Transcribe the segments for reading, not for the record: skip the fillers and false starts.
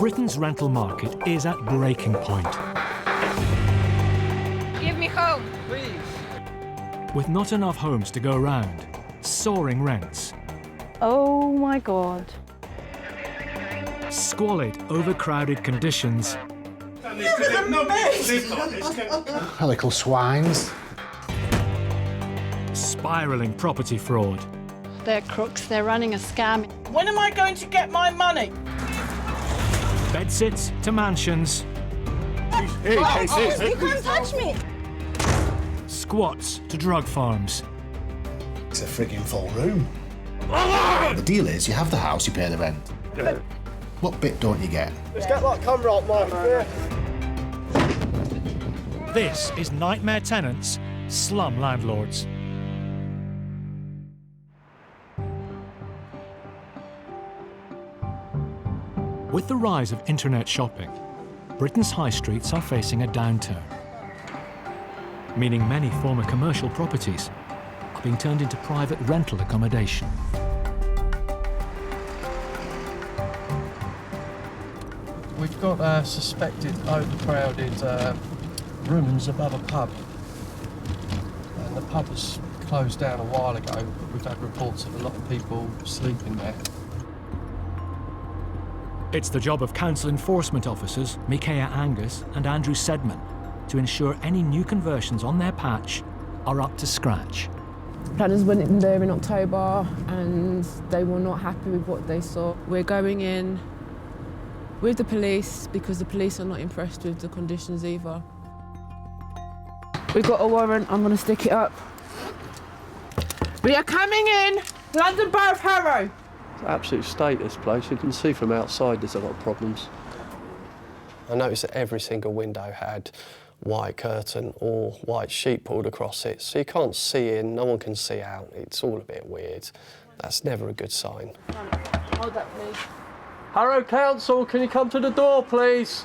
Britain's rental market is at breaking point. Give me home, please. With not enough homes to go round, soaring rents, Oh my God. squalid, overcrowded conditions, Little swines. spiralling property fraud, They're crooks, they're running a scam. When am I going to get my money? bedsits to mansions, You can't touch me! squats to drug farms. It's a frigging full room. The deal is, you have the house, you pay the rent. What bit don't you get? Let's get that camera up, Mike. This is Nightmare Tenants Slum Landlords. With the rise of internet shopping, Britain's high streets are facing a downturn, meaning many former commercial properties are being turned into private rental accommodation. We've got suspected overcrowded rooms above a pub. And the pub was closed down a while ago, but we've had reports of a lot of people sleeping there. It's the job of council enforcement officers, Micaiah Angus and Andrew Sedman, to ensure any new conversions on their patch are up to scratch. Planners went in there in October and they were not happy with what they saw. We're going in with the police because the police are not impressed with the conditions either. We've got a warrant, I'm going to stick it up. We are coming in, London Borough of Harrow. It's an absolute state, this place. You can see from outside there's a lot of problems. I noticed that every single window had white curtain or white sheet pulled across it, so you can't see in, no one can see out. It's all a bit weird. That's never a good sign. Hold that, please. Harrow Council, can you come to the door, please?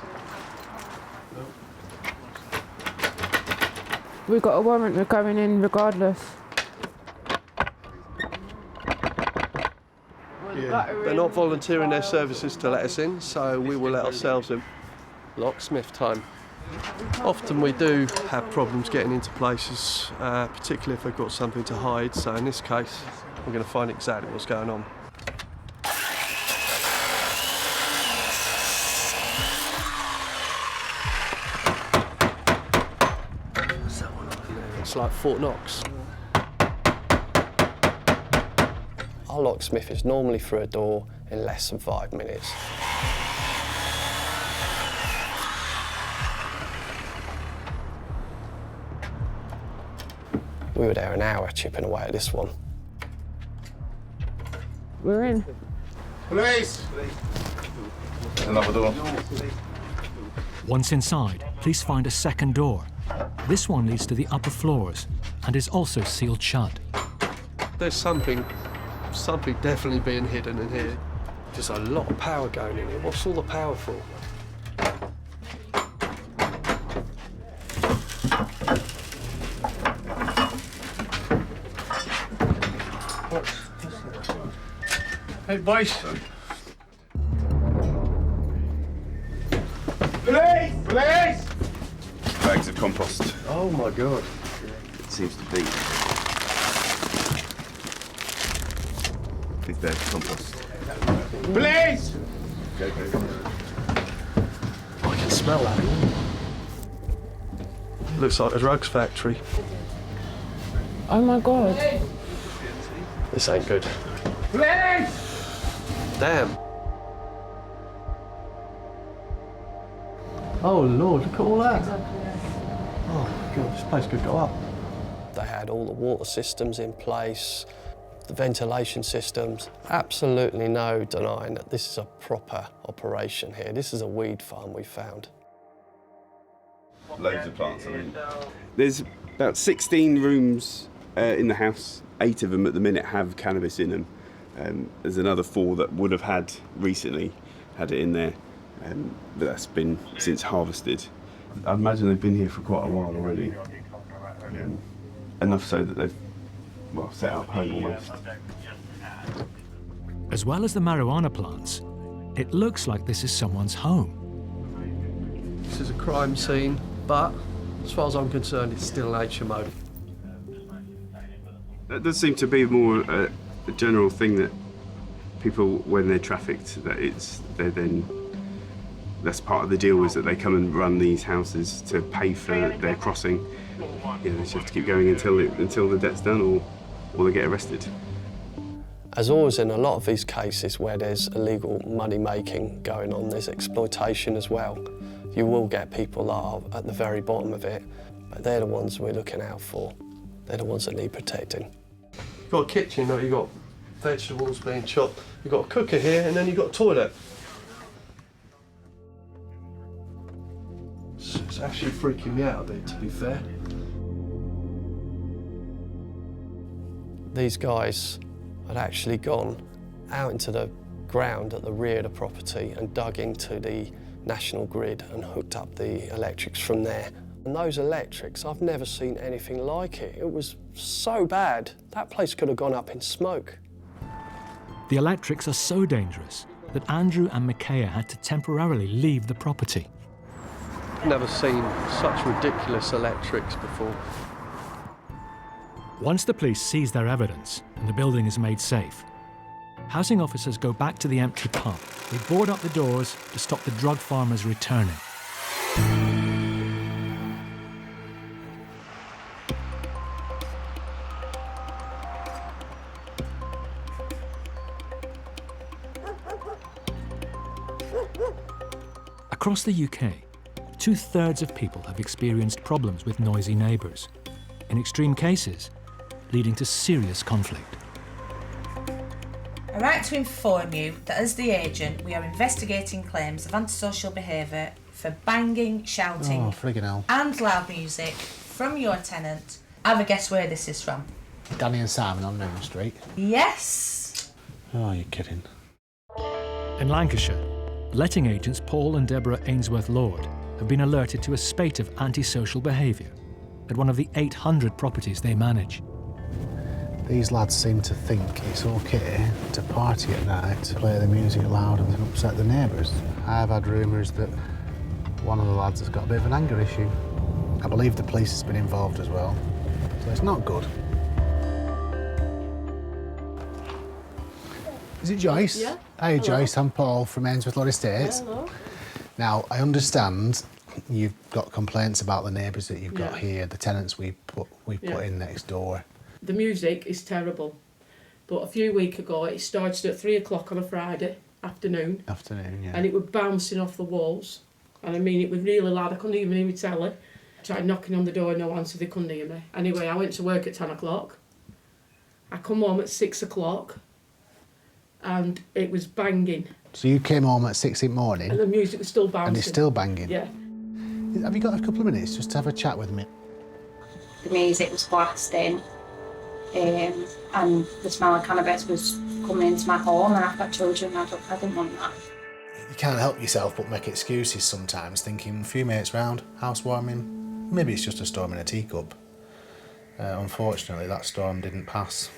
We've got a warrant, we're going in regardless. They're not volunteering their services to let us in, so we will let ourselves in. Locksmith time. Often we do have problems getting into places, particularly if they've got something to hide, so in this case, we're going to find exactly what's going on. It's like Fort Knox. Our locksmith is normally through a door in less than 5 minutes. We were there an hour chipping away at this one. We're in. Police! Another door. Once inside, police find a second door. This one leads to the upper floors and is also sealed shut. There's something definitely being hidden in here. There's a lot of power going in here. What's all the power for? Hey, boys. Police! Police! Bags of compost. Oh my God. It seems to be. These bags of compost. Police! I can smell that. Looks like a drugs factory. Oh my God. This ain't good. Police! Damn. Oh Lord, look at all that. Oh my God, this place could go up. They had all the water systems in place, the ventilation systems. Absolutely no denying that this is a proper operation here. This is a weed farm we found. Loads of plants. I mean, there's about 16 rooms in the house. 8 of them at the minute have cannabis in them. There's another 4 that would have had recently had it in there, but that's been since harvested. I imagine they've been here for quite a while already. Enough so that they've, well, set up home almost. As well as the marijuana plants, it looks like this is someone's home. This is a crime scene, but as far as I'm concerned, it's still an HMO. That does seem to be more a general thing that people, when they're trafficked, that's part of the deal, is that they come and run these houses to pay for their crossing. You know, they just have to keep going until the debt's done, or they get arrested. As always in a lot of these cases where there's illegal money making going on, there's exploitation as well. You will get people that are at the very bottom of it, but they're the ones we're looking out for. They're the ones that need protecting. You've got a kitchen, you've got vegetables being chopped, you've got a cooker here, and then you've got a toilet. It's actually freaking me out a bit, to be fair. These guys had actually gone out into the ground at the rear of the property and dug into the national grid and hooked up the electrics from there. And those electrics, I've never seen anything like it. It was so bad, that place could have gone up in smoke. The electrics are so dangerous that Andrew and Micaiah had to temporarily leave the property. Never seen such ridiculous electrics before. Once the police seize their evidence and the building is made safe, housing officers go back to the empty pub. They board up the doors to stop the drug farmers returning. Across the UK, 2/3 of people have experienced problems with noisy neighbours. In extreme cases, leading to serious conflict. I'd like to inform you that as the agent, we are investigating claims of antisocial behaviour for banging, shouting and loud music from your tenant. Have a guess where this is from. Danny and Simon on Main Street. Yes. Oh, you're kidding. In Lancashire, letting agents Paul and Deborah Ainsworth-Lord have been alerted to a spate of antisocial behaviour at one of the 800 properties they manage. These lads seem to think it's okay to party at night, to play the music loud and then upset the neighbours. I've had rumours that one of the lads has got a bit of an anger issue. I believe the police has been involved as well, so it's not good. Is it Joyce? Yeah. Hi, Joyce. I'm Paul from Ainsworth-Lord Estates. Hello. Now, I understand you've got complaints about the neighbours that you've got here, the tenants we put in next door. The music is terrible, but a few weeks ago it started at 3 o'clock on a Friday afternoon. And it was bouncing off the walls. And I mean, it was really loud, I couldn't even hear me telly. I tried knocking on the door, no answer, they couldn't hear me. Anyway, I went to work at 10 o'clock. I come home at 6 o'clock and it was banging. So you came home at 6 in the morning? And the music was still bouncing. And it's still banging? Yeah. Have you got a couple of minutes just to have a chat with me? The music was blasting, and the smell of cannabis was coming into my home, and I've got children, I didn't want that. You can't help yourself but make excuses sometimes, thinking a few mates round, housewarming, maybe it's just a storm in a teacup. Unfortunately, that storm didn't pass.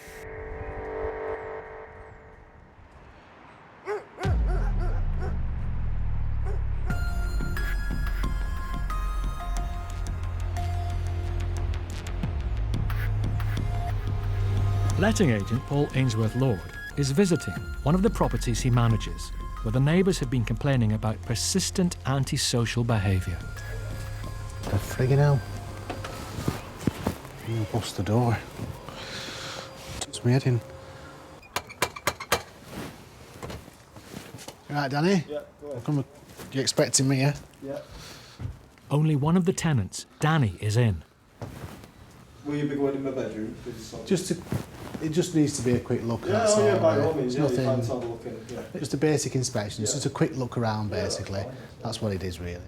Letting agent Paul Ainsworth-Lord is visiting one of the properties he manages, where the neighbours have been complaining about persistent antisocial behaviour. The friggin' hell. I'm gonna bust the door. Touch me head in. You right, Danny? Yeah, go on. You expecting me, yeah? Yeah. Only one of the tenants, Danny, is in. Will you be going in my bedroom? It just needs to be a quick look. Yeah, that's all, by all It's means. nothing. You can have a look in, yeah. Just a basic inspection. It's just a quick look around, basically. That's what it is, really.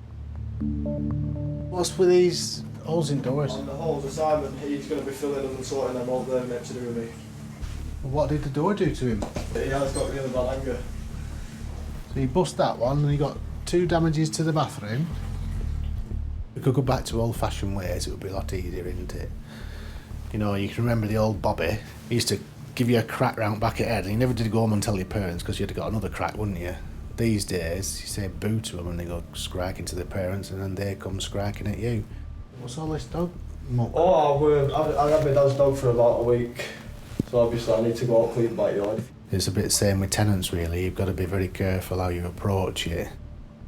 What's with these holes in doors? On the holes, Simon, he's going to be filling them and sorting them out there, meant to do with me. What did the door do to him? He has got really bad anger. So he bust that one, and he got 2 damages to the bathroom. We could go back to old-fashioned ways. It would be a lot easier, isn't it? You know, you can remember the old Bobby. He used to give you a crack round back at head, and you never did go home and tell your parents because you'd have got another crack, wouldn't you? These days, you say boo to them and they go skracking to their parents and then they come skracking at you. What's all this dog muck? I had my dad's dog for about a week, so obviously I need to go out clean backyard. It's a bit the same with tenants, really. You've got to be very careful how you approach it.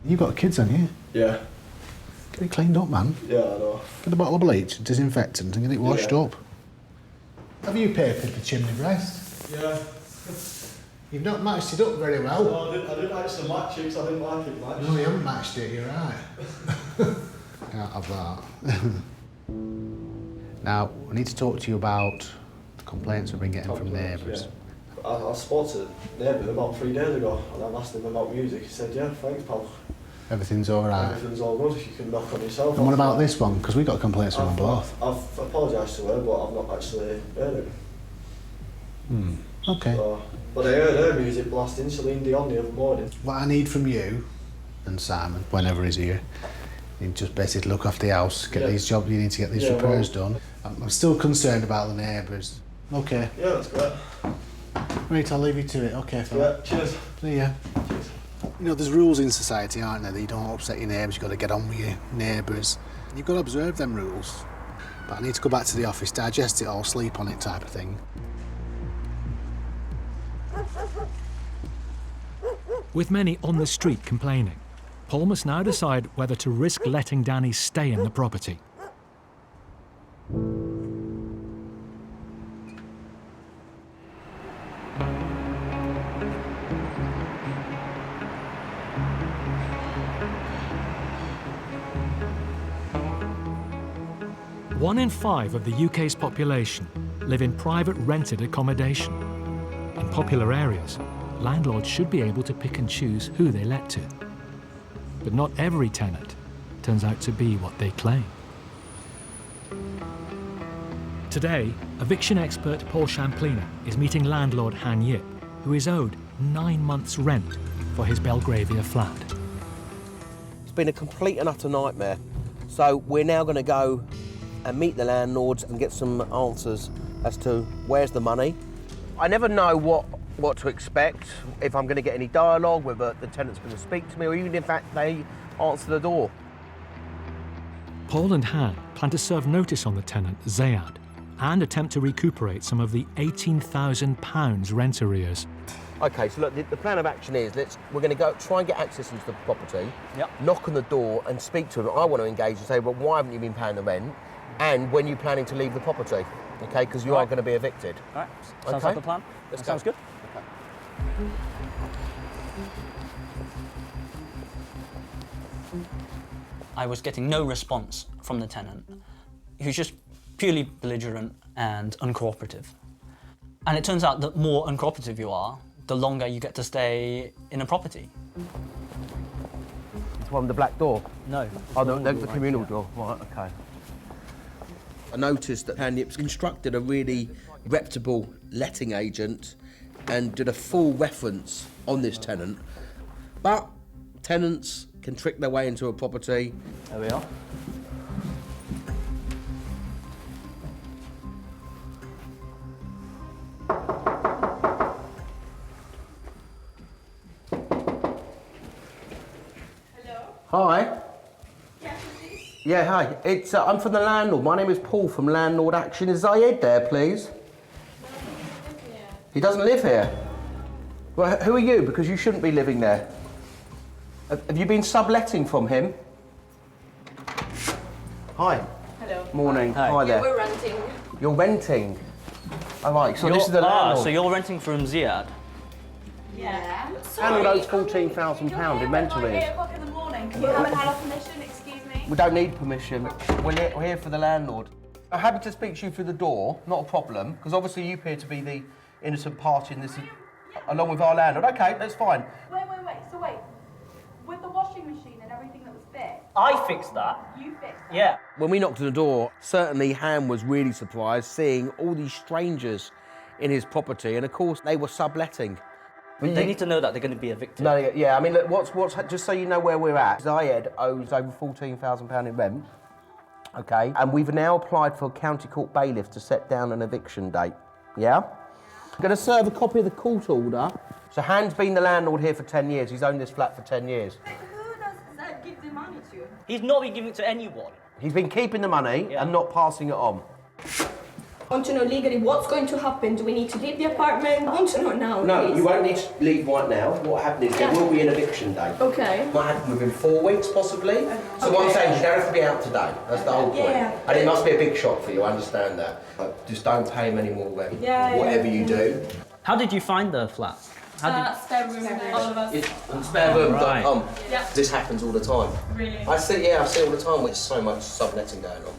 You've got kids, haven't you? Yeah. Get it cleaned up, man. Yeah, I know. Get a bottle of bleach, disinfectant, and get it washed up. Have you papered the chimney breast? Yeah. You've not matched it up very well. No, I didn't actually match it because I didn't like it matched. No, you haven't matched it, you're right. Can't have that. Now, I need to talk to you about the complaints we've been getting from neighbours. Yeah. I spoke to the neighbour about 3 days ago and I've asked him about music. He said, yeah, thanks, pal. Everything's all right? Everything's all good. You can knock on yourself. And what about this one? Because we got complaints from them both. I've apologised to her, but I've not actually heard it. Okay. But I heard her music blasting Celine Dion the other morning. What I need from you and Simon, whenever he's here, you just basically look after the house, get these jobs, you need to get these repairs done. I'm still concerned about the neighbours. Okay. Yeah, that's great. Right, I'll leave you to it. Okay, fella. Yeah, cheers. See ya. Cheers. You know, there's rules in society, aren't there, that you don't upset your neighbours, you've got to get on with your neighbours. You've got to observe them rules. But I need to go back to the office, digest it all, sleep on it type of thing. With many on the street complaining, Paul must now decide whether to risk letting Danny stay in the property. One in 5 of the UK's population live in private rented accommodation. In popular areas, landlords should be able to pick and choose who they let to. But not every tenant turns out to be what they claim. Today, eviction expert Paul Champlina is meeting landlord Han Yip, who is owed 9 months' rent for his Belgravia flat. It's been a complete and utter nightmare. So we're now going to go and meet the landlords and get some answers as to where's the money. I never know what to expect, if I'm going to get any dialogue, whether the tenant's going to speak to me, or even in fact they answer the door. Paul and Han plan to serve notice on the tenant, Zayad, and attempt to recuperate some of the £18,000 rent arrears. Okay, so look, the plan of action is we're going to go try and get access into the property, knock on the door and speak to them. I want to engage and say, well, why haven't you been paying the rent? And when are you planning to leave the property? Okay, because you are going to be evicted. All right, sounds like the plan. Sounds good. I was getting no response from the tenant. He was just purely belligerent and uncooperative. And it turns out that more uncooperative you are, the longer you get to stay in a property. It's one with the black door? No. Oh, the communal door. Right, okay. I noticed that Han Yip's instructed a really reputable letting agent and did a full reference on this tenant. But tenants can trick their way into a property. There we are. Hi. Yeah, hi. It's I'm from the landlord. My name is Paul from Landlord Action. Is Zayed there, please? He doesn't live here. Well, who are you? Because you shouldn't be living there. Have you been subletting from him? Hi. Hello. Morning. Hi there. Yeah, we're renting. You're renting? All right, so this is the landlord. So you're renting from Ziyad? Yeah. Landlord owes £14,000 in rent arrears. 8 o'clock in the morning. You haven't had our permission, excuse me. We don't need permission. We're here for the landlord. I'm happy to speak to you through the door, not a problem, because obviously you appear to be the innocent party in this, along with our landlord. Okay, that's fine. Wait. So wait, with the washing machine and everything that was fixed. I fixed that. You fixed that? Yeah. When we knocked on the door, certainly Han was really surprised seeing all these strangers in his property, and of course they were subletting. They need to know that they're going to be evicted. No, yeah, I mean, look, what's just so you know where we're at, Zayed owes over £14,000 in rent, okay? And we've now applied for a county court bailiff to set down an eviction date, yeah? I'm going to serve a copy of the court order So Han's been the landlord here for 10 years. He's owned this flat for 10 years. Who does that give the money to? He's not been giving it to anyone. He's been keeping the money and not passing it on. I want to know legally what's going to happen. Do we need to leave the apartment? I want to know now. No, please. you won't need to leave right now. What happened is there will be an eviction date. Okay. Might happen within 4 weeks, possibly. So what I'm saying is you don't have to be out today. That's the whole point. Yeah. And it must be a big shock for you, I understand that. But just don't pay him any more rent, whatever you do. How did you find the flat? Spare room, all of us. It's on spareroom.com. Yeah. This happens all the time. Really? I see all the time. There's so much subletting going on.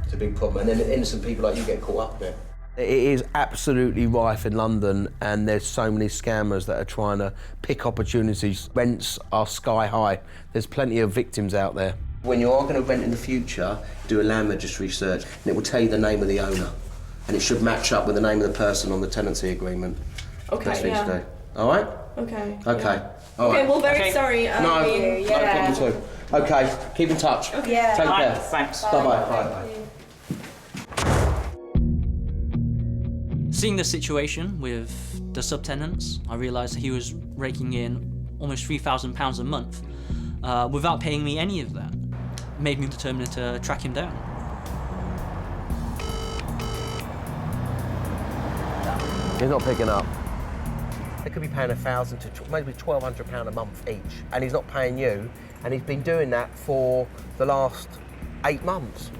It's a big problem. And then innocent people like you get caught up in it. It is absolutely rife in London, and there's so many scammers that are trying to pick opportunities. Rents are sky high. There's plenty of victims out there. When you are going to rent in the future, do a land registry search, and it will tell you the name of the owner. And it should match up with the name of the person on the tenancy agreement. Okay, Best thing to do. All right? Okay. Okay. All right. Okay, well, very sorry. No problem at all. Okay, keep in touch. Okay. Take care. Thanks. Bye-bye. Bye-bye. Seeing the situation with the subtenants, I realised that he was raking in almost £3,000 a month without paying me any of that. It made me determined to track him down. He's not picking up. They could be paying £1,000 to maybe £1,200 a month each, and he's not paying you, and he's been doing that for the last 8 months.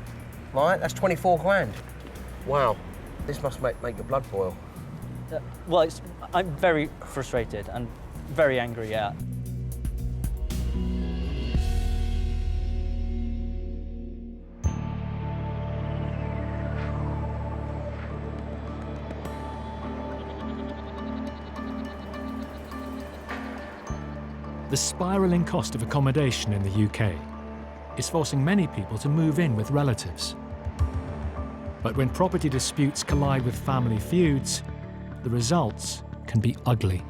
Right? That's 24 grand. Wow. This must make your blood boil. Well, I'm very frustrated and very angry, yeah. The spiralling cost of accommodation in the UK is forcing many people to move in with relatives. But when property disputes collide with family feuds, the results can be ugly.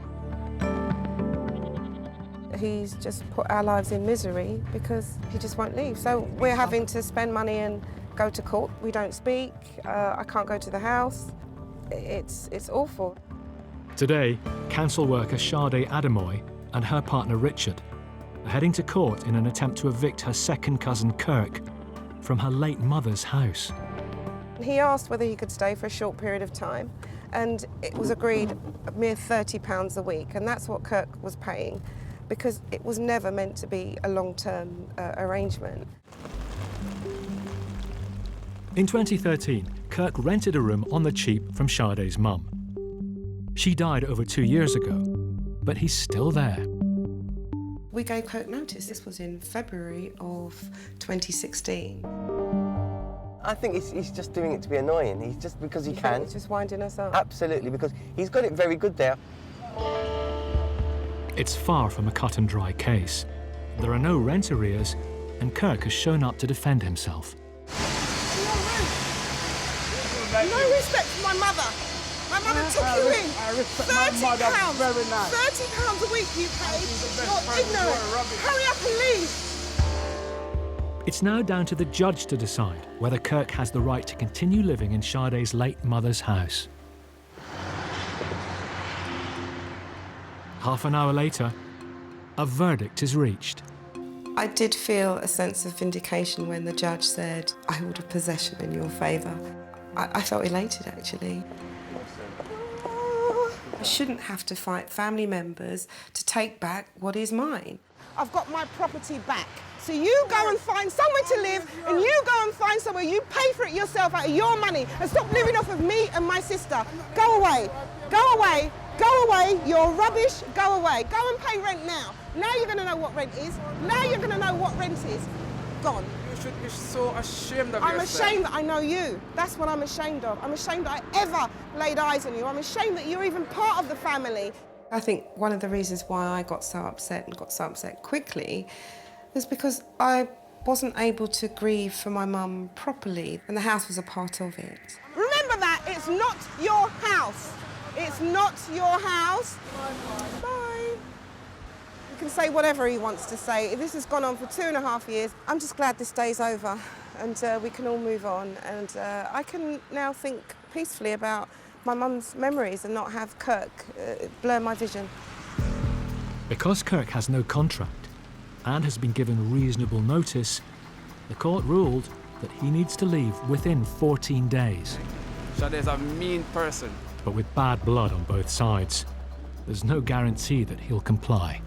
He's just put our lives in misery because he just won't leave. So we're having to spend money and go to court. We don't speak. I can't go to the house. It's awful. Today, council worker Sade Adamoy and her partner Richard are heading to court in an attempt to evict her second cousin Kirk from her late mother's house. He asked whether he could stay for a short period of time, and it was agreed a mere £30 a week, and that's what Kirk was paying, because it was never meant to be a long-term arrangement. In 2013, Kirk rented a room on the cheap from Sade's mum. She died over 2 years ago, but he's still there. We gave Kirk notice. This was in February of 2016. I think he's just doing it to be annoying. He's just because he can. He's just winding us up. Absolutely, because he's got it very good there. It's far from a cut and dry case. There are no rent arrears, and Kirk has shown up to defend himself. No respect for my mother. My mother took you in. I respect my mother very nice. £30 a week you paid. You're ignorant. Hurry up and leave. It's now down to the judge to decide whether Kirk has the right to continue living in Sade's late mother's house. Half an hour later, a verdict is reached. I did feel a sense of vindication when the judge said, I order possession in your favour. I felt elated, actually. I shouldn't have to fight family members to take back what is mine. I've got my property back. So you go and find somewhere to live, and you go and find somewhere, you pay for it yourself out of your money, and stop living off of me and my sister. Go away, go away, go away, you're rubbish, go away. Go and pay rent now. Now you're gonna know what rent is. Now you're gonna know what rent is. Gone. You should be so ashamed of I'm yourself. ashamed that I know you. That's what I'm ashamed of. I'm ashamed that I ever laid eyes on you. I'm ashamed that you're even part of the family. I think one of the reasons why I got so upset and got so upset quickly was because I wasn't able to grieve for my mum properly, and the house was a part of it. Remember that, it's not your house. It's not your house. Bye. You can say whatever he wants to say. This has gone on for 2.5 years. I'm just glad this day's over and we can all move on, and I can now think peacefully about my mum's memories and not have Kirk blur my vision. Because Kirk has no contract and has been given reasonable notice, the court ruled that he needs to leave within 14 days. Shade's a mean person. But with bad blood on both sides, there's no guarantee that he'll comply.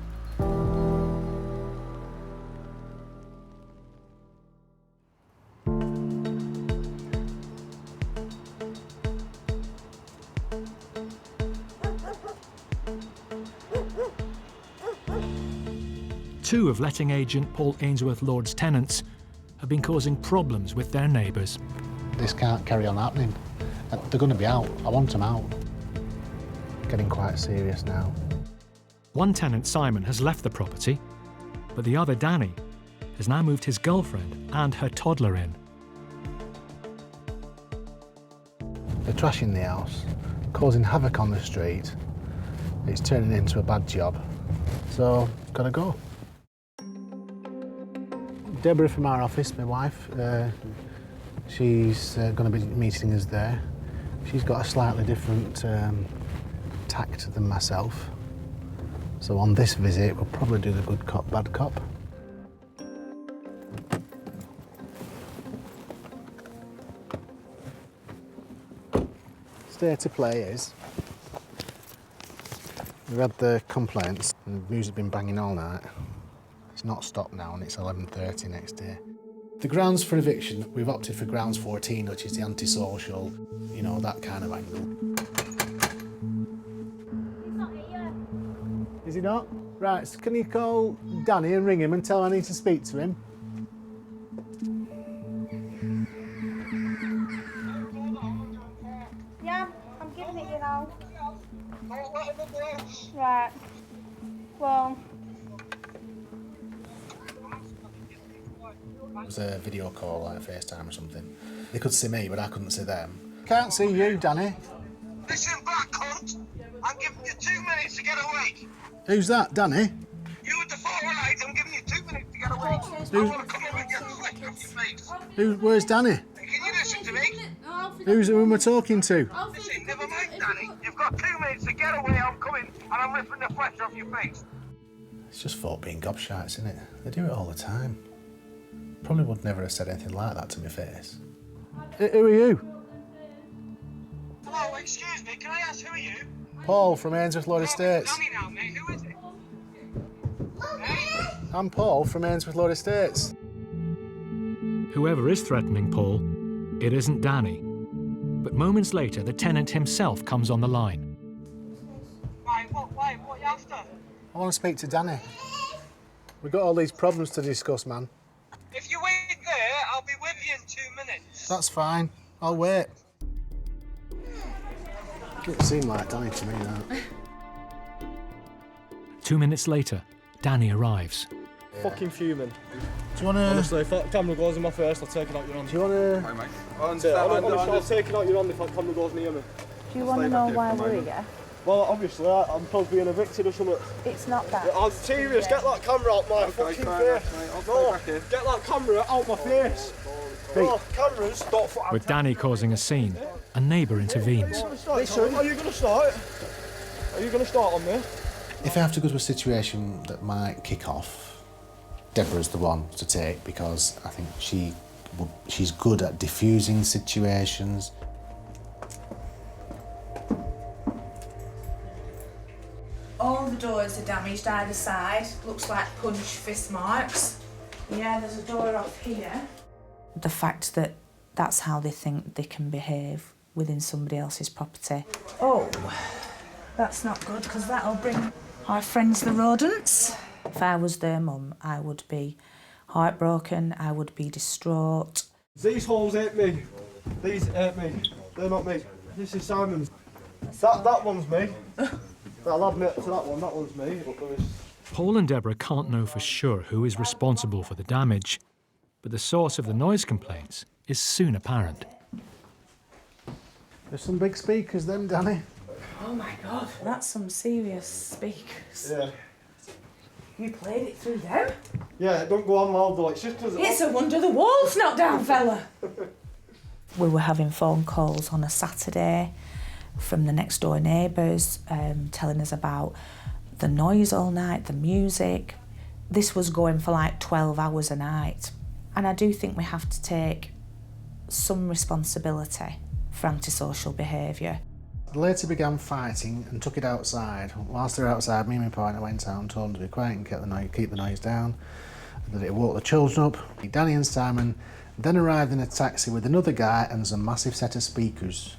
Two of letting agent Paul Ainsworth-Lord's tenants have been causing problems with their neighbours. This can't carry on happening. They're going to be out. I want them out. Getting quite serious now. One tenant, Simon, has left the property, but the other, Danny, has now moved his girlfriend and her toddler in. They're trashing the house, causing havoc on the street. It's turning into a bad job. So, gotta go. Deborah from our office, my wife, she's going to be meeting us there. She's got a slightly different tact than myself. So on this visit, we'll probably do the good cop, bad cop. State of play is, we've had the complaints and the music's been banging all night. It's not stopped now and it's 11:30 next day. The grounds for eviction, we've opted for grounds 14, which is the antisocial, you know, that kind of angle. He's not here. Is he not? Right, so can you call Danny and ring him and tell him I need to speak to him? Yeah, I'm giving it you now. Right. Well. It was a video call, like FaceTime or something. They could see me, but I couldn't see them. Can't see you, Danny. Listen back, cunt. I'm giving you 2 minutes to get away. Who's that, Danny? You with the photo light, I'm giving you 2 minutes to get away. I want to come over and get the flesh off your face. Where's Danny? Can you listen to me? Who am I talking to? Listen, never mind, Danny. You've got 2 minutes to get away. I'm coming, and I'm ripping the flesh off your face. It's just folk being gobshites, isn't it? They do it all the time. Probably would never have said anything like that to my face. Who are you? Hello, excuse me, can I ask who are you? Paul from Ainsworth-Lord Estates. Danny now, mate, who is it? I'm Paul from Ainsworth-Lord Estates. Whoever is threatening Paul, it isn't Danny. But moments later, the tenant himself comes on the line. Right, what are you after? I want to speak to Danny. We've got all these problems to discuss, man. If you wait there, I'll be with you in 2 minutes. That's fine. I'll wait. It seemed like Danny to me, that. 2 minutes later, Danny arrives. Fucking fuming. Do you want to... Honestly, if that camera goes in my face, I'll take it out your hand. Do you want to... Hi, mate. Honestly, I'll take it out your hand if that camera goes near me. Do you want to know why we're here? Well, obviously, I'm probably being evicted or something. It's not that. I'm serious, get that camera out my fucking face. No, get that camera out my face. No, cameras, stop. With Danny causing a scene, a neighbour intervenes. Listen, are you going to start? Are you going to start on me? If I have to go to a situation that might kick off, Deborah's the one to take because I think she's good at diffusing situations. All the doors are damaged either side. Looks like punch fist marks. Yeah, there's a door off here. The fact that that's how they think they can behave within somebody else's property. Oh, that's not good, because that'll bring our friends the rodents. If I was their mum, I would be heartbroken, I would be distraught. These holes ain't me. These ain't me. They're not me. This is Simon's. That one's me. I'll admit to that one's me. But there is... Paul and Deborah can't know for sure who is responsible for the damage, but the source of the noise complaints is soon apparent. There's some big speakers then, Danny. Oh my God, that's some serious speakers. Yeah. You played it through them? Yeah, don't go on loud though, it's just because... It's a wonder the wall's not down, fella. We were having phone calls on a Saturday from the next door neighbours telling us about The noise all night, the music. This was going for like 12 hours a night. And I do think we have to take some responsibility for antisocial behaviour. They later began fighting and took it outside. Whilst they were outside, me and my partner went out and told them to be quiet and keep the noise down, that it woke the children up. Danny and Simon then arrived in a taxi with another guy and some massive set of speakers.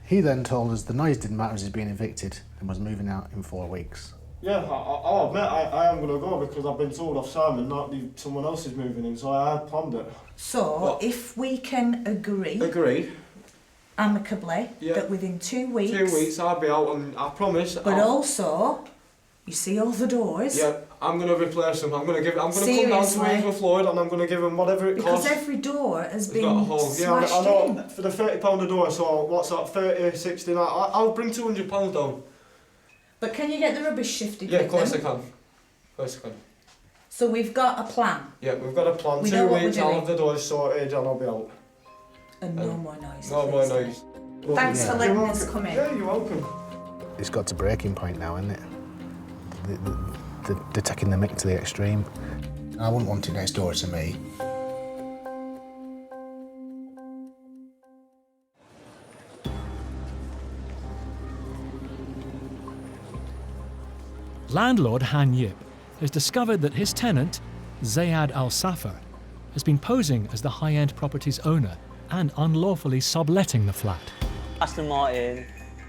He then told us the noise didn't matter as he's being evicted and was moving out in 4 weeks. Yeah, I'll admit I am going to go because I've been told off Simon that someone else is moving in, so I had planned it. So, if we can agree amicably that within 2 weeks... 2 weeks I'll be out, and I promise... But also, you see all the doors? Yeah, I'm going to replace them. I'm going to come down to Weaver Floyd and I'm going to give them whatever it costs. Because every door has been got a hole. smashed I know, in. for the £30 a door, so what's that, 30, 60, I'll bring £200 down. But can you get the rubbish shifted Yeah, with of course them? I can. Of course I can. So we've got a plan? Yeah, we've got a plan. We 2 know what we're weeks, I'll doing. have the doors sorted and I'll be out. And no more noise. No more noise. Thanks for letting us come in. Yeah, you're welcome. It's got to breaking point now, isn't it? They're taking the mick to the extreme. I wouldn't want it next door to me. Landlord Han Yip has discovered that his tenant, Zayad Al-Safar, has been posing as the high-end property's owner and unlawfully subletting the flat. Aston Martin,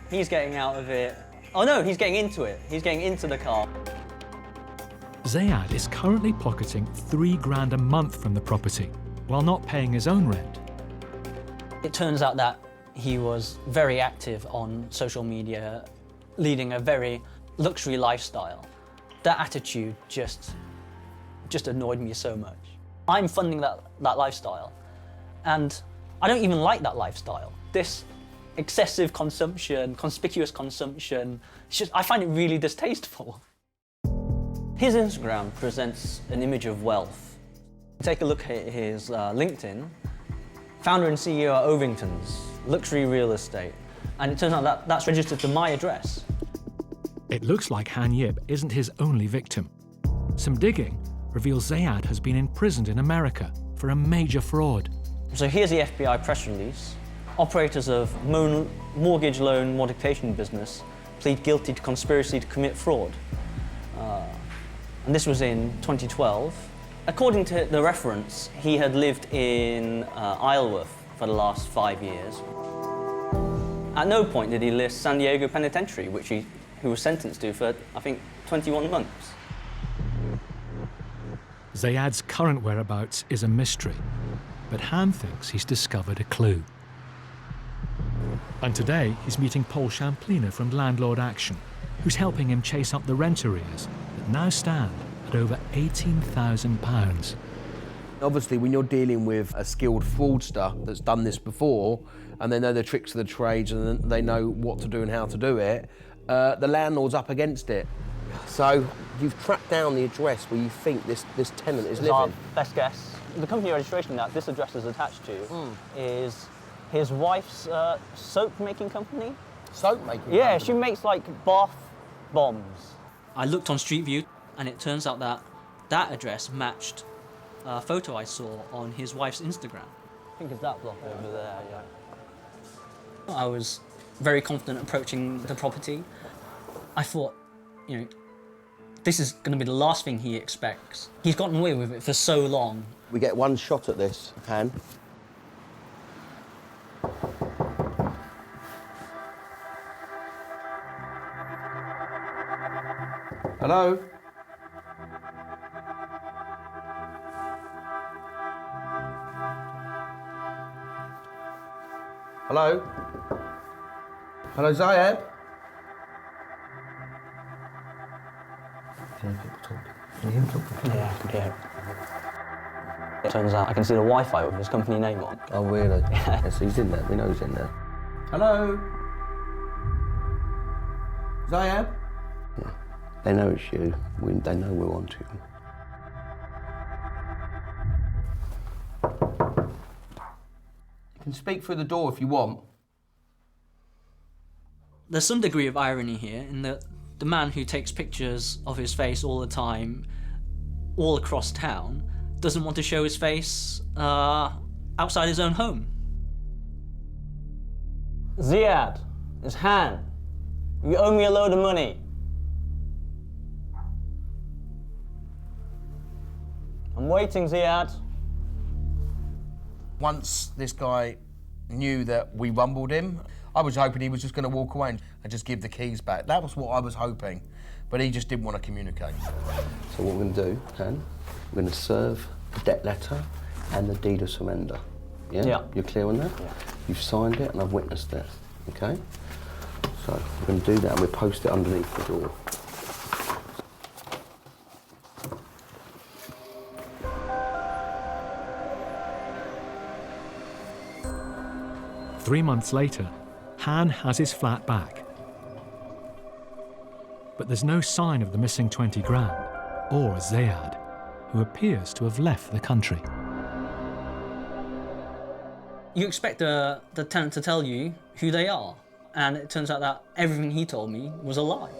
he's getting out of it. Oh no, he's getting into it. He's getting into the car. Zayad is currently pocketing £3 grand a month from the property, while not paying his own rent. It turns out that he was very active on social media, leading a very luxury lifestyle. That attitude just annoyed me so much. I'm funding that lifestyle, and I don't even like that lifestyle. This excessive consumption, conspicuous consumption, I find it really distasteful. His Instagram presents an image of wealth. Take a look at his LinkedIn. Founder and CEO at Ovington's, luxury real estate. And it turns out that's registered to my address. It looks like Han Yip isn't his only victim. Some digging reveals Zayad has been imprisoned in America for a major fraud. So here's the FBI press release. Operators of mortgage loan modification business plead guilty to conspiracy to commit fraud. And this was in 2012. According to the reference, he had lived in Isleworth for the last 5 years. At no point did he list San Diego Penitentiary, which he was sentenced to for, I think, 21 months. Zayad's current whereabouts is a mystery, but Han thinks he's discovered a clue. And today, he's meeting Paul Champlina from Landlord Action, who's helping him chase up the rent arrears that now stand at over £18,000. Obviously, when you're dealing with a skilled fraudster that's done this before, and they know the tricks of the trades and they know what to do and how to do it, the landlord's up against it. So you've tracked down the address where you think this tenant is living. Our best guess. The company registration that this address is attached to is his wife's soap-making company. Soap-making? Yeah, she makes like bath bombs. I looked on Street View, and it turns out that address matched a photo I saw on his wife's Instagram. I think it's that block over there, yeah. I was very confident approaching the property. I thought, you know, this is going to be the last thing he expects. He's gotten away with it for so long. We get one shot at this, Han. Hello? Hello? Hello, Zayad? Yeah. It turns out I can see the Wi-Fi with his company name on. Oh, really? Yeah, so he's in there. We know he's in there. Hello? Zayad? Yeah. They know it's you. They know we're on to you. You can speak through the door if you want. There's some degree of irony here in that The man who takes pictures of his face all the time, all across town, doesn't want to show his face outside his own home. Ziad, it's Han. You owe me a load of money. I'm waiting, Ziad. Once this guy knew that we rumbled him, I was hoping he was just going to walk away and just give the keys back. That was what I was hoping, but he just didn't want to communicate. So what we're going to do, Han, we're going to serve the debt letter and the deed of surrender. Yeah? Yeah. You're clear on that? Yeah. You've signed it and I've witnessed it, okay? So we're going to do that and we'll post it underneath the door. Three months later, Han has his flat back. But there's no sign of the missing 20 grand, or Ziad, who appears to have left the country. You expect the tenant to tell you who they are, and it turns out that everything he told me was a lie.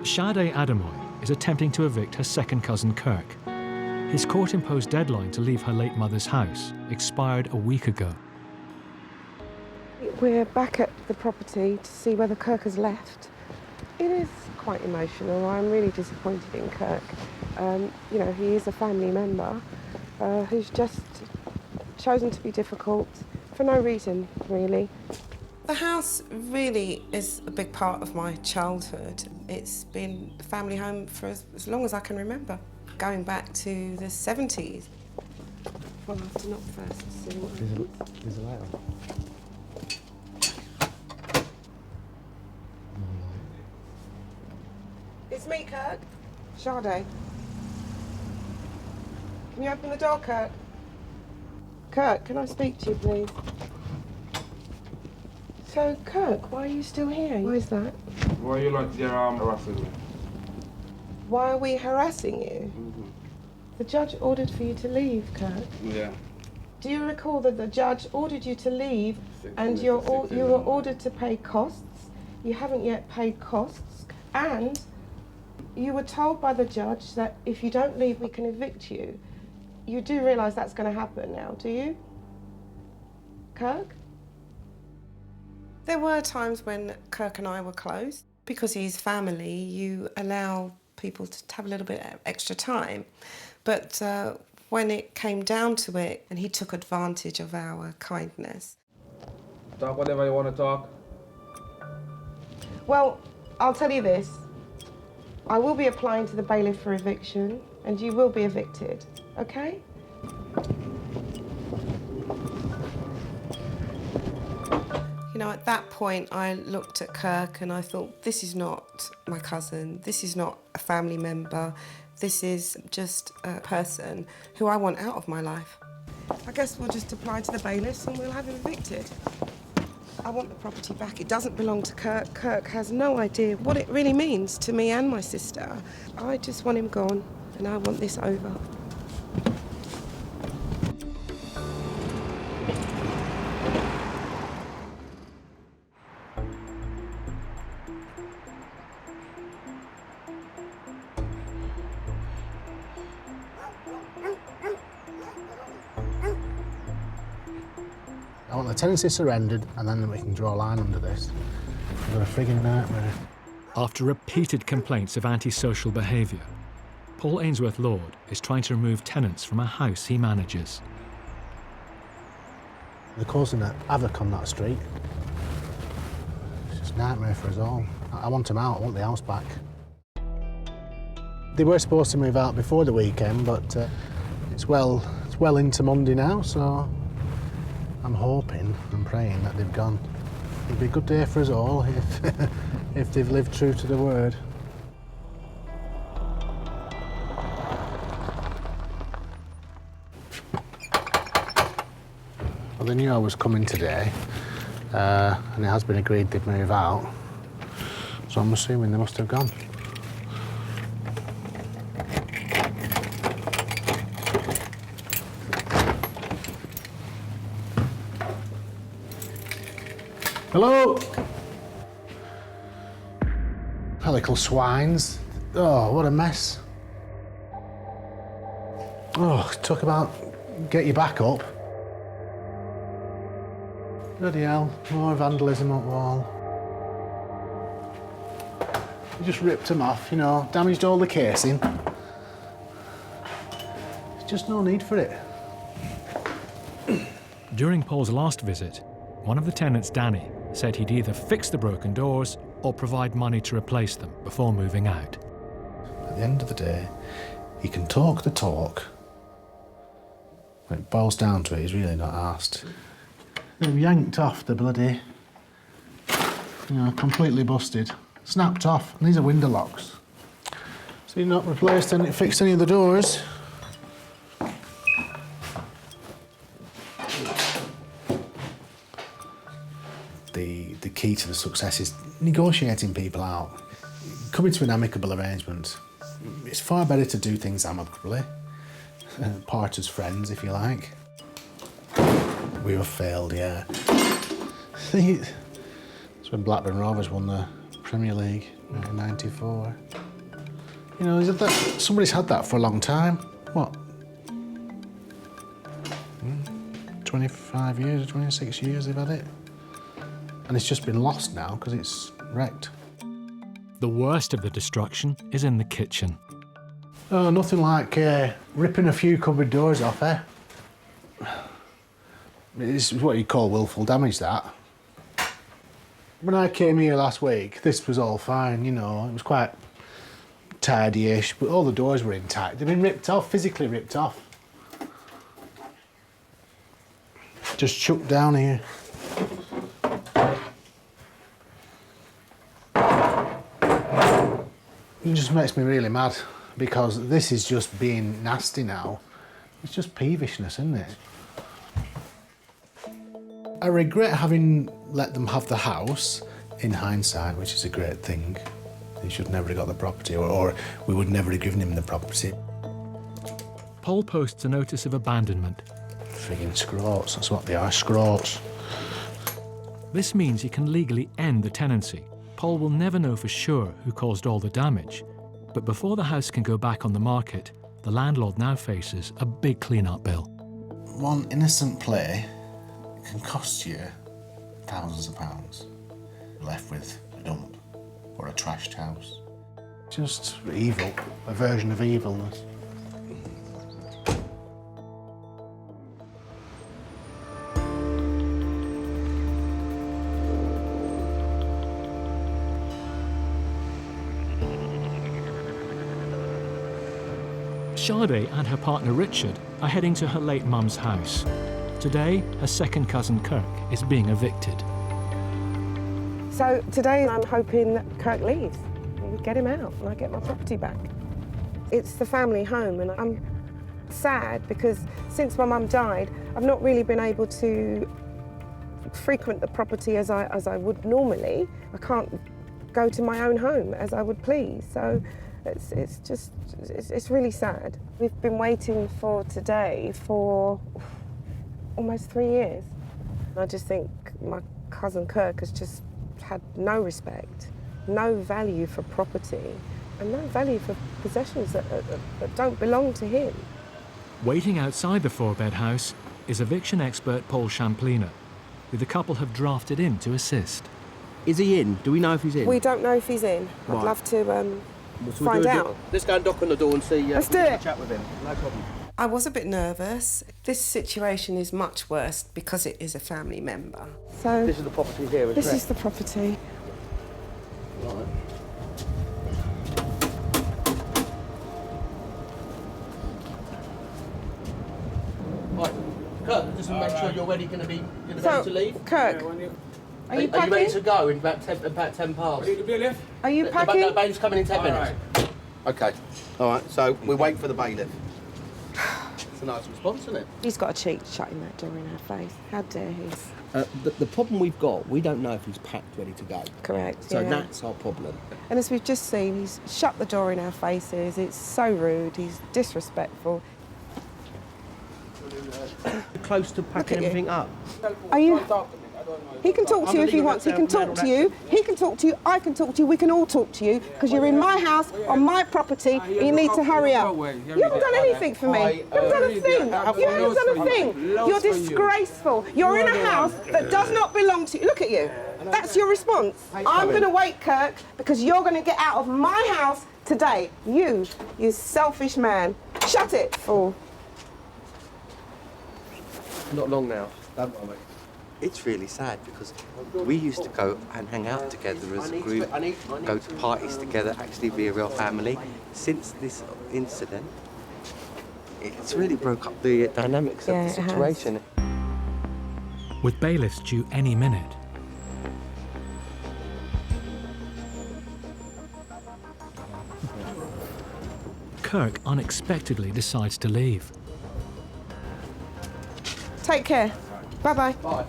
Sade Adamoy is attempting to evict her second cousin Kirk. His court-imposed deadline to leave her late mother's house expired a week ago. We're back at the property to see whether Kirk has left. It is quite emotional. I'm really disappointed in Kirk. You know, he is a family member who's just chosen to be difficult for no reason, really. The house really is a big part of my childhood. It's been a family home for as long as I can remember, going back to the 70s. Well, I have to knock first to see what... There's a light on. It's me, Kirk. Sade. Can you open the door, Kirk? Kirk, can I speak to you, please? So, Kirk, why are you still here? Why is that? Why are you not there harassing me? Why are we harassing you? The judge ordered for you to leave, Kirk. Yeah. Do you recall that the judge ordered you to leave and you were ordered to pay costs? You haven't yet paid costs. And you were told by the judge that if you don't leave, we can evict you. You do realise that's going to happen now, do you? Kirk? There were times when Kirk and I were close. Because he's family, you allow people to have a little bit of extra time. But when it came down to it, and he took advantage of our kindness. Talk whatever you want to talk. Well, I'll tell you this. I will be applying to the bailiff for eviction, and you will be evicted, okay? You know, at that point, I looked at Kirk and I thought, this is not my cousin, this is not a family member, this is just a person who I want out of my life. I guess we'll just apply to the bailiffs and we'll have him evicted. I want the property back. It doesn't belong to Kirk. Kirk has no idea what it really means to me and my sister. I just want him gone, and I want this over. I want the tenancy surrendered, and then we can draw a line under this. I've got a frigging nightmare. After repeated complaints of antisocial behaviour, Paul Ainsworth Lord is trying to remove tenants from a house he manages. They're causing havoc on that street. It's just a nightmare for us all. I want them out, I want the house back. They were supposed to move out before the weekend, but it's well into Monday now, so I'm hoping and praying that they've gone. It'd be a good day for us all if they've lived true to the word. Well, they knew I was coming today, and it has been agreed they'd move out. So I'm assuming they must have gone. Hello? Little swines. Oh, what a mess. Oh, talk about get your back up. Bloody hell, more vandalism up wall. You just ripped them off, you know, damaged all the casing. There's just no need for it. During Paul's last visit, one of the tenants, Danny, said he'd either fix the broken doors or provide money to replace them before moving out. At the end of the day, he can talk the talk. When it boils down to it, he's really not asked. They've yanked off the bloody, you know, completely busted. Snapped off, and these are window locks. So you've not replaced any, fixed any of the doors. The key to the success is negotiating people out, coming to an amicable arrangement. It's far better to do things amicably, part as friends, if you like. We have failed, yeah. It's when Blackburn Rovers won the Premier League in '94. You know, somebody's had that for a long time. What? 25 years, 26 years they've had it. And it's just been lost now because it's wrecked. The worst of the destruction is in the kitchen. Oh, nothing like ripping a few cupboard doors off, eh? It's what you call willful damage, that. When I came here last week, this was all fine, you know, it was quite tidy-ish, but all the doors were intact. They've been ripped off, physically ripped off. Just chucked down here. It just makes me really mad, because this is just being nasty now. It's just peevishness, isn't it? I regret having let them have the house, in hindsight, which is a great thing. He should never have got the property, or we would never have given him the property. Paul posts a notice of abandonment. Friggin' scroats, that's what they are, scroats. This means he can legally end the tenancy. Paul will never know for sure who caused all the damage, but before the house can go back on the market, the landlord now faces a big clean-up bill. One innocent play can cost you thousands of pounds. You're left with a dump or a trashed house. Just evil, a version of evilness. Sade and her partner Richard are heading to her late mum's house. Today, her second cousin Kirk is being evicted. So today I'm hoping that Kirk leaves. We get him out and I get my property back. It's the family home and I'm sad because since my mum died, I've not really been able to frequent the property as I would normally. I can't go to my own home as I would please. So it's really sad. We've been waiting for today for almost 3 years. I just think my cousin Kirk has just had no respect, no value for property, and no value for possessions that don't belong to him. Waiting outside the four-bed house is eviction expert Paul Champlina, who the couple have drafted in to assist. Is he in? Do we know if he's in? We don't know if he's in. Right. I'd love to find out. Let's go and knock on the door and see. Let's do it. Chat with him. No problem. I was a bit nervous. This situation is much worse because it is a family member. So this is the property here, isn't it? This is the property. Right. Right, Kirk, just to make sure you're ready to leave. Kirk, are you packing? ready to go in about 10 past? Are you packing? The bailiff's coming in 10 minutes. Okay. All right, so we wait for the bailiff. That's a nice response, isn't it? He's got a cheek shutting that door in our face. How dare he? The problem we've got, we don't know if he's packed ready to go. Correct, So yeah. that's our problem. And as we've just seen, he's shut the door in our faces. It's so rude. He's disrespectful. Close to packing everything up. Are you? He can talk to you if he wants. He can talk to you. He can talk to you. I can talk to you. We can all talk to you because you're in my house on my property. And you need to hurry up. You haven't done anything for me. You haven't done a thing. You haven't done a thing. You're disgraceful. You're in a house that does not belong to you. Look at you. That's your response. I'm going to wait, Kirk, because you're going to get out of my house today. You selfish man. Shut it, fool. Not long now. It's really sad because we used to go and hang out together as a group, go to parties together, actually be a real family. Since this incident, it's really broke up the dynamics of the situation. With bailiffs due any minute, Kirk unexpectedly decides to leave. Take care. Bye-bye. Bye.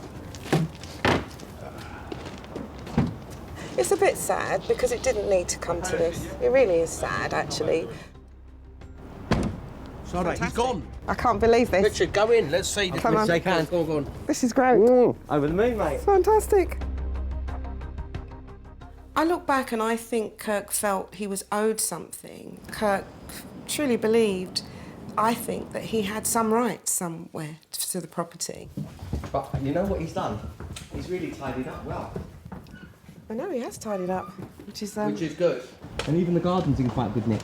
It's a bit sad because it didn't need to come to this. It really is sad, actually. Sorry, he's gone. I can't believe this. Richard, go in. Let's see. Come on. Shake hands. Go on. This is great. Over the moon, mate. It's fantastic. I look back and I think Kirk felt he was owed something. Kirk truly believed, I think, that he had some right somewhere to the property. But you know what he's done? He's really tidied up well. I know he has tidied up, which is good. And even the garden's in quite good nick.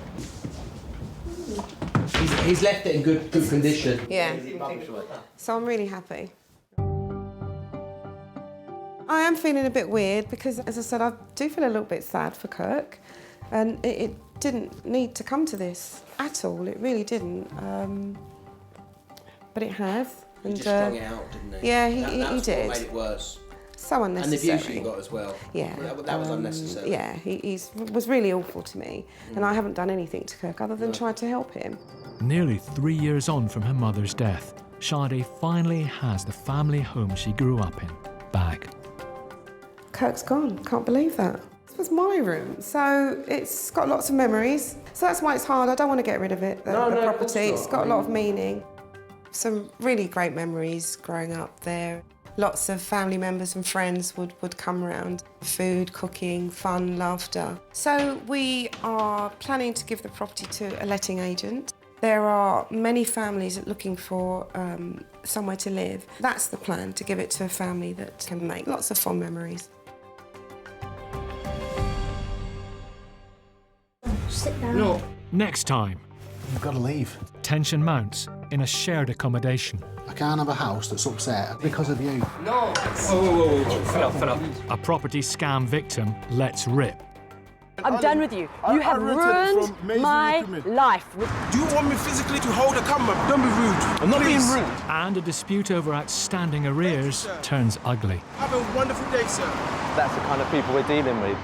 He's left it in good condition. Yeah. So I'm really happy. I am feeling a bit weird because, as I said, I do feel a little bit sad for Kirk, and it didn't need to come to this at all. It really didn't. But it has. He just strung it out, didn't he? Yeah, he did. What made it worse. So unnecessary. And the view she got as well. Yeah. That was unnecessary. Yeah, he was really awful to me, and I haven't done anything to Kirk other than try to help him. Nearly 3 years on from her mother's death, Sade finally has the family home she grew up in back. Kirk's gone. Can't believe that. This was my room, so it's got lots of memories. So that's why it's hard. I don't want to get rid of it, the property. It's got a lot of meaning. Some really great memories growing up there. Lots of family members and friends would come around. Food, cooking, fun, laughter. So we are planning to give the property to a letting agent. There are many families looking for somewhere to live. That's the plan, to give it to a family that can make lots of fond memories. Sit down. No. Next time. You've got to leave. Tension mounts in a shared accommodation. I can't have a house that's upset because of you. No. Whoa. Fill up. A property scam victim lets rip. I'm done with you. You have ruined my life. Do you want me physically to hold a camera? Don't be rude. I'm not being rude. And a dispute over outstanding arrears turns ugly. Have a wonderful day, sir. That's the kind of people we're dealing with.